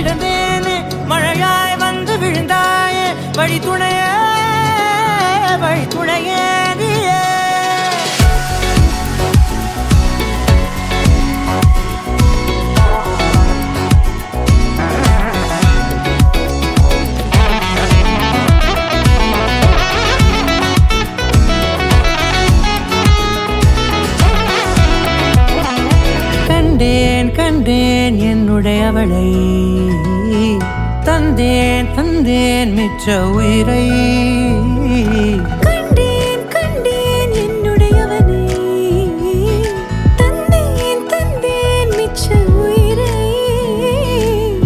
கிடந்தேனே மழையாய் வந்து விழுந்தாயே வழி துணையே நீயே கண்டேன் என்னுடையவளை தந்தேன் மிச்ச உயிரை கண்டேன் என்னுடையவனை தந்தேன் மிச்ச உயிரை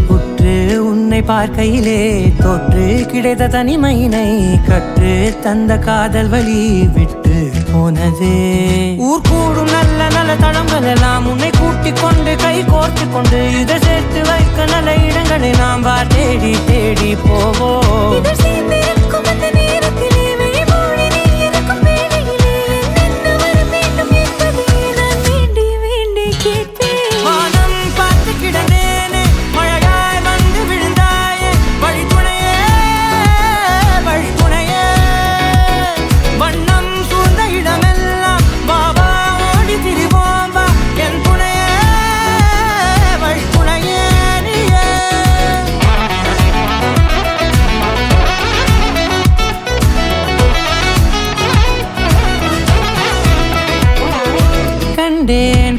உற்று உன்னை பார்க்கையிலே தொற்று கிடைத்த தனிமையினை கற்று தந்த காதல் வழி விட்டு போனதே ஊர் கூடும் நல்ல நல்ல தளங்கள் எல்லாம் உன்னை கூட்டிக் கொண்டு கை கோர்த்து கொண்டு இதை சேர்த்து வைக்க நல்ல இடங்களை நாம் தேடி தேடி போவோம்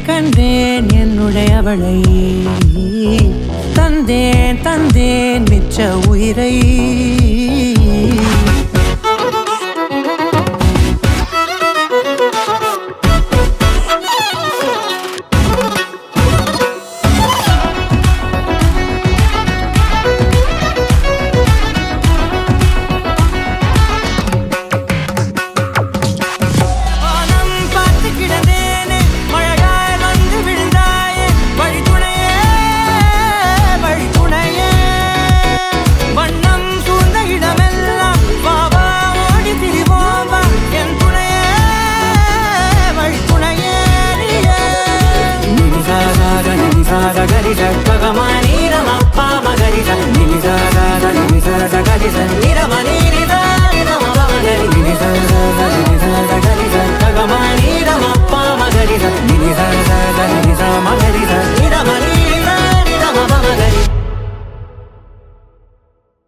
கண்டேன் என்னுடையவளை தந்தேன் மிச்ச உயிரை Gari